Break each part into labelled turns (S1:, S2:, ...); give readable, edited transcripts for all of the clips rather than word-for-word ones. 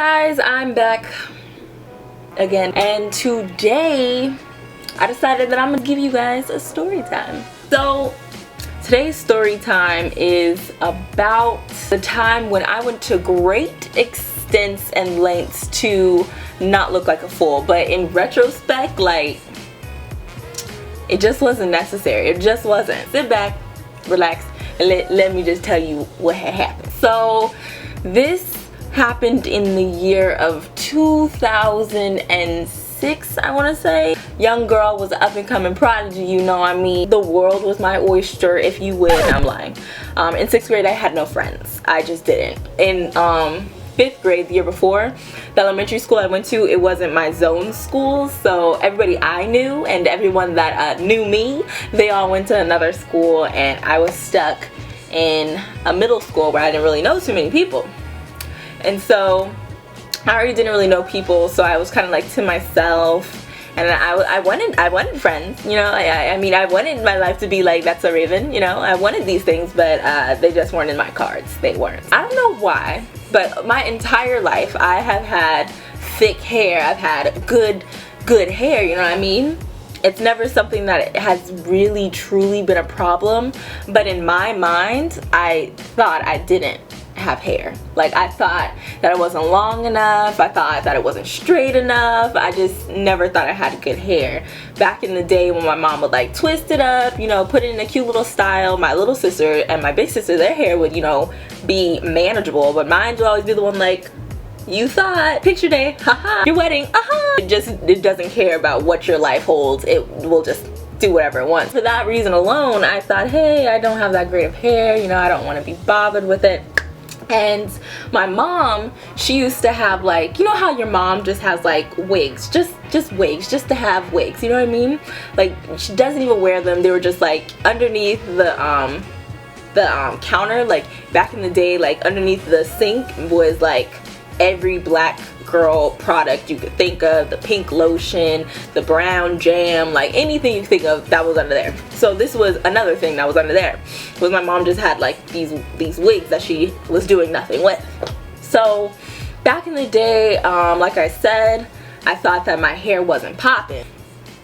S1: guys, I'm back again, and today I decided that I'm gonna give you guys a story time. So today's story time is about the time when I went to great extents and lengths to not look like a fool, but in retrospect, like, it just wasn't necessary. It just wasn't. Sit back, relax, and let me just tell you what had happened. So this happened in the year of 2006, I want to say. Young girl, was an up and coming prodigy, you know what I mean. The world was my oyster, if you would. I'm lying. In 6th grade I had no friends. I just didn't. In 5th grade, the year before, the elementary school I went to, it wasn't my zone school, so everybody I knew and everyone that knew me, they all went to another school, and I was stuck in a middle school where I didn't really know too many people. And so I already didn't really know people, so I was kind of like to myself, and I wanted friends, you know. I mean, I wanted my life to be like That's a Raven, you know. I wanted these things, but they just weren't in my cards. They weren't. I don't know why, but my entire life I have had thick hair. I've had good hair, you know what I mean. It's never something that has really truly been a problem, but in my mind I thought I didn't have hair. Like, I thought that it wasn't long enough. I thought that it wasn't straight enough. I just never thought I had good hair. Back in the day when my mom would like twist it up, you know, put it in a cute little style, my little sister and my big sister, their hair would, you know, be manageable, but mine would always be the one like, you thought, picture day, haha, your wedding, aha. It doesn't care about what your life holds. It will just do whatever it wants. For that reason alone, I thought, hey, I don't have that great of hair, you know, I don't want to be bothered with it. And my mom, she used to have, like, you know how your mom just has like wigs, just wigs, just to have wigs, you know what I mean? Like, she doesn't even wear them. They were just like underneath the counter. Like, back in the day, like underneath the sink was like every black girl product you could think of, the pink lotion, the brown jam, like anything you could think of, that was under there. So this was another thing that was under there, was my mom just had like these wigs that she was doing nothing with. So back in the day, like I said, I thought that my hair wasn't popping.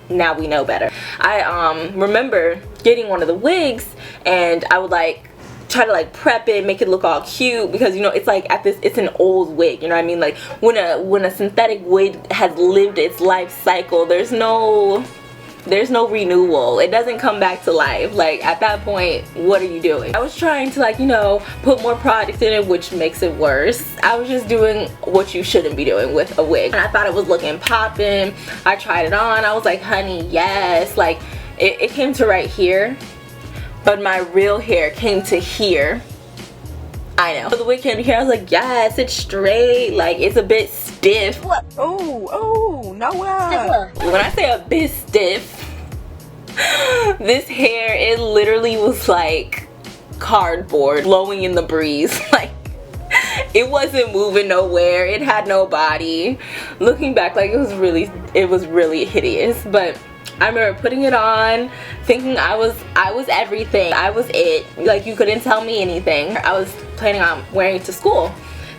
S1: Now we know better. I remember getting one of the wigs, and I would like try to like prep it, make it look all cute, because, you know, it's like it's an old wig, you know what I mean? Like, when a synthetic wig has lived its life cycle, there's no renewal. It doesn't come back to life. Like, at that point, what are you doing? I was trying to, like, you know, put more product in it, which makes it worse. I was just doing what you shouldn't be doing with a wig, and I thought it was looking poppin'. I tried it on. I was like, honey, yes. Like, it came to right here, but my real hair came to here. I know. So the wig came to here, I was like, yes, it's straight. Like, it's a bit stiff.
S2: Oh, no way.
S1: When I say a bit stiff, this hair, it literally was like cardboard blowing in the breeze. Like, it wasn't moving nowhere. It had no body. Looking back, like, it was really hideous. But I remember putting it on, thinking I was everything. I was it. Like, you couldn't tell me anything. I was planning on wearing it to school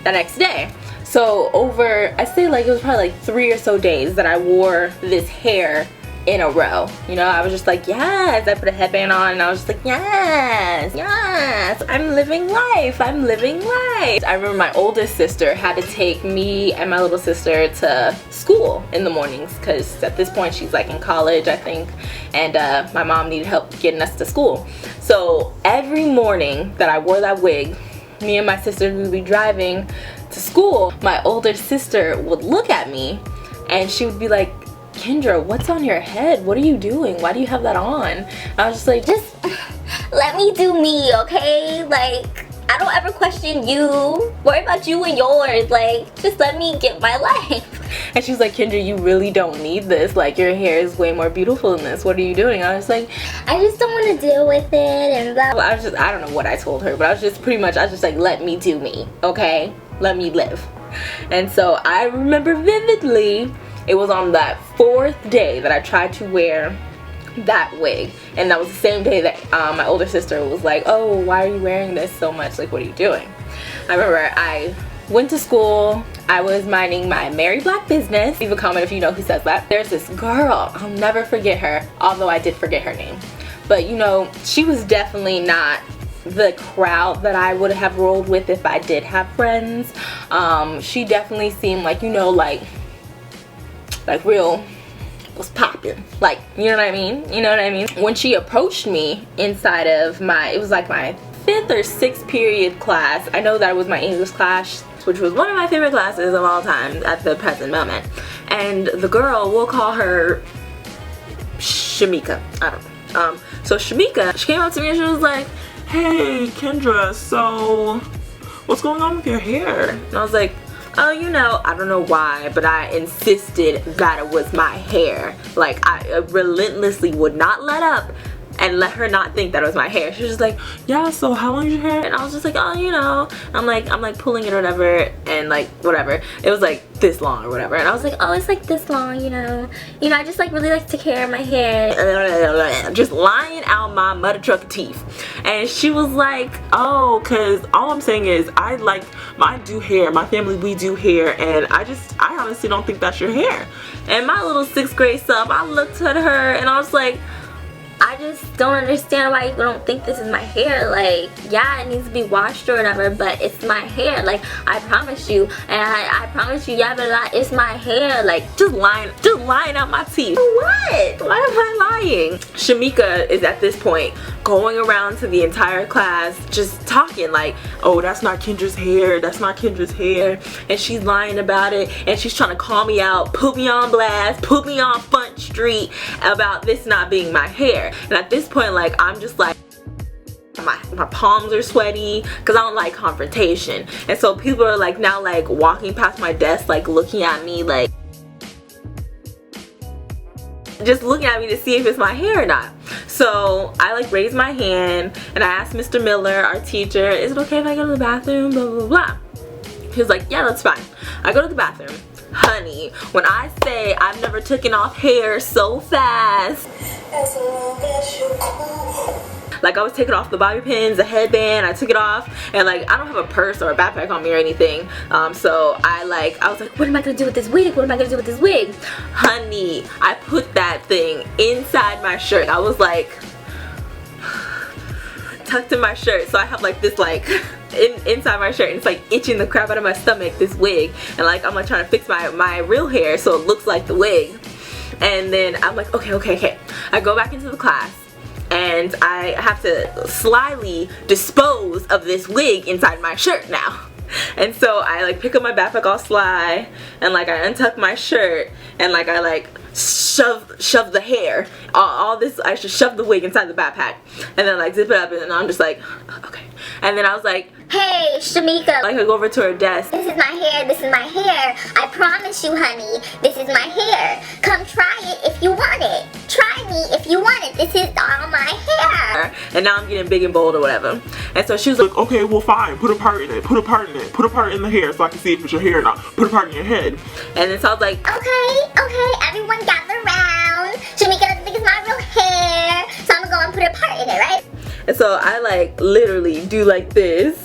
S1: the next day. So over, I say, like, it was probably like 3 or so days that I wore this hair in a row. You know, I was just like, yes. I put a headband on, and I was just like, yes, yes, I'm living life. I'm living life. I remember my oldest sister had to take me and my little sister to school in the mornings, because at this point she's like in college, I think, and my mom needed help getting us to school. So every morning that I wore that wig, me and my sister would be driving to school. My older sister would look at me, and she would be like, Kendra, what's on your head? What are you doing? Why do you have that on? I was just like, just let me do me, okay? Like, I don't ever question you. Worry about you and yours. Like, just let me get my life. And she was like, Kendra, you really don't need this. Like, your hair is way more beautiful than this. What are you doing? I was like, I just don't want to deal with it and blah. I don't know what I told her, but I was just like, let me do me, okay? Let me live. And so I remember vividly, it was on that 4th day that I tried to wear that wig, and that was the same day that my older sister was like, oh, why are you wearing this so much? Like, what are you doing? I remember I Went to school. I was minding my merry black business. Leave a comment if you know who says that. There's this girl, I'll never forget her, although I did forget her name. But you know, she was definitely not the crowd that I would have rolled with if I did have friends. She definitely seemed like, you know, like real was popping, like, you know what I mean? You know what I mean? When she approached me inside of it was like my 5th or 6th period class. I know that it was my English class, which was one of my favorite classes of all time at the present moment. And the girl, we'll call her Shamika. I don't know. So Shamika, she came up to me and she was like, "Hey Kendra, so what's going on with your hair?" And I was like, "Oh, you know," I don't know why, but I insisted that it was my hair. Like, I relentlessly would not let up and let her not think that it was my hair. She was just like, "Yeah, so how long is your hair?" And I was just like, "Oh, you know." I'm like pulling it or whatever, and like whatever. It was like this long or whatever. And I was like, "Oh, it's like this long, you know. You know, I just like really like to take care of my hair." Just lying out my mother trucker teeth. And she was like, "Oh, cause all I'm saying is I do hair. My family, we do hair, and I honestly don't think that's your hair." And my little 6th grade self, I looked at her and I was like, "I just don't understand why you don't think this is my hair. Like, yeah, it needs to be washed or whatever, but it's my hair. Like, I promise you, and I promise you, yeah, but it's my hair." Like, just lying out my teeth. What? Why am I lying? Shamika is at this point going around to the entire class just talking like, "Oh, that's not Kendra's hair, that's not Kendra's hair," and she's lying about it, and she's trying to call me out, put me on blast, put me on Front Street about this not being my hair. And at this point, like, I'm just like, my palms are sweaty because I don't like confrontation. And so people are like now like walking past my desk, like looking at me, like just looking at me to see if it's my hair or not. So I like raised my hand and I asked Mr. Miller, our teacher, "Is it okay if I go to the bathroom?" Blah blah blah. He was like, "Yeah, that's fine." I go to the bathroom. Honey, when I say I've never taken off hair so fast, like I was taking off the bobby pins, the headband, I took it off, and like I don't have a purse or a backpack on me or anything, so I was like, "What am I gonna do with this wig? What am I gonna do with this wig?" Honey, I put that thing inside my shirt. I was like tucked in my shirt, so I have like this like inside my shirt, and it's like itching the crap out of my stomach, this wig, and like I'm like trying to fix my real hair so it looks like the wig. And then I'm like, okay. I go back into the class and I have to slyly dispose of this wig inside my shirt now. And so I like pick up my backpack all sly, and like I untuck my shirt, and like I like shove the hair, all this, I should shove the wig inside the backpack, and then like zip it up, and I'm just like, okay. And then I was like, "Hey, Shamika." Like I go over to her desk. "This is my hair, this is my hair. I promise you, honey, this is my hair. Come try it if you want it. Try me if you want it. This is all my hair." And now I'm getting big and bold or whatever. And so she was like,
S3: "Okay, well fine, put a part in it, put a part in it, put a part in the hair so I can see if it's your hair or not. Put a part in your head."
S1: And then so I was like, okay, everyone gather around. Shamika doesn't think it's my real hair, so I'm gonna go and put a part in it, right? And so I like literally do like this,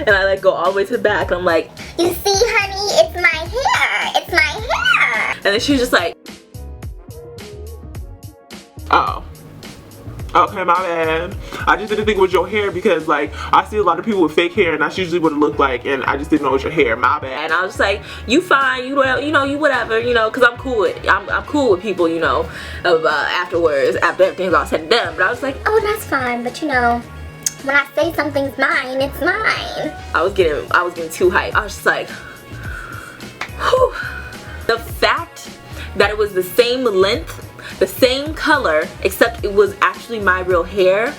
S1: and I like go all the way to the back, and I'm like, "You see, honey, it's my hair, it's my hair." And then she was just like,
S3: "Oh, okay, my bad. I just didn't think it was your hair because like I see a lot of people with fake hair and that's usually what it looked like, and I just didn't know it was your hair. My bad."
S1: And I was just like, "You fine, you well, you know, you whatever, you know," because I'm cool with I'm cool with people, you know, afterwards, after everything's all said and done. But I was like, "Oh, that's fine, but you know, when I say something's mine, it's mine." I was getting too hyped. I was just like, whew. The fact that it was the same length, the same color, except it was actually my real hair.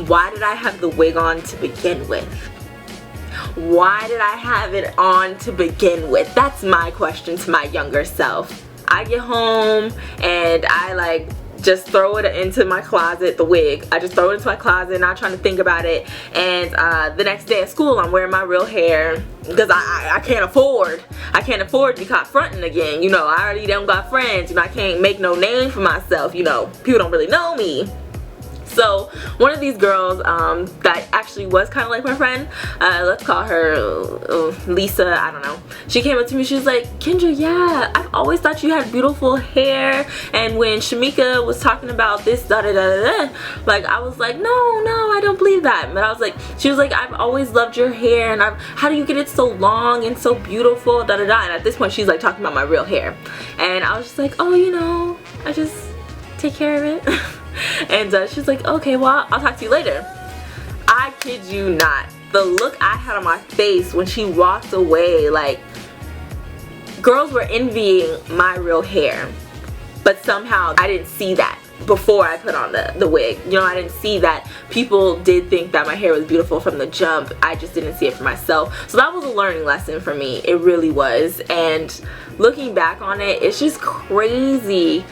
S1: Why did I have the wig on to begin with? Why did I have it on to begin with? That's my question to my younger self. I get home and I like just throw it into my closet, the wig. I just throw it into my closet, not trying to think about it. And the next day at school, I'm wearing my real hair because I can't afford to be caught fronting again. You know, I already don't got friends. You know, I can't make no name for myself. You know, people don't really know me. So one of these girls that actually was kind of like my friend, let's call her Lisa, I don't know. She came up to me, she was like, Kendra, yeah, I've always thought you had beautiful hair, and when Shamika was talking about this like I was like, no, I don't believe that. But I was like, she was like, I've always loved your hair, and how do you get it so long and so beautiful, and at this point she's like talking about my real hair, and I was just like, oh, you know, I just take care of it. And she's like, okay, well, I'll talk to you later. I kid you not, the look I had on my face when she walked away, like, girls were envying my real hair, but somehow I didn't see that before I put on the wig. You know, I didn't see that people did think that my hair was beautiful from the jump. I just didn't see it for myself. So that was a learning lesson for me. It really was. And looking back on it, it's just crazy.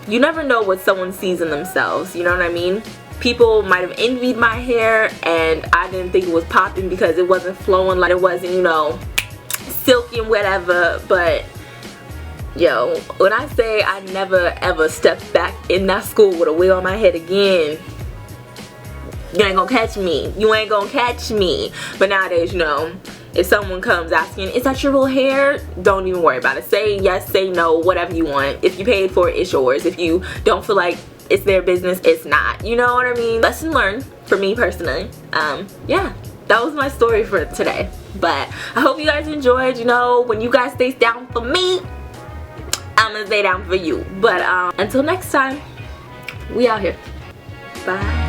S1: You never know what someone sees in themselves, you know what I mean? People might have envied my hair, and I didn't think it was popping because it wasn't flowing, like it wasn't, you know, silky and whatever. But yo, when I say I never ever stepped back in that school with a wig on my head again, you ain't gonna catch me. You ain't gonna catch me. But nowadays, you know, if someone comes asking, is that your real hair? Don't even worry about it. Say yes, say no, whatever you want. If you paid for it, it's yours. If you don't feel like it's their business, it's not. You know what I mean? Lesson learned for me personally. Yeah, that was my story for today. But I hope you guys enjoyed. You know, when you guys stay down for me, I'm gonna stay down for you. But until next time, we out here. Bye.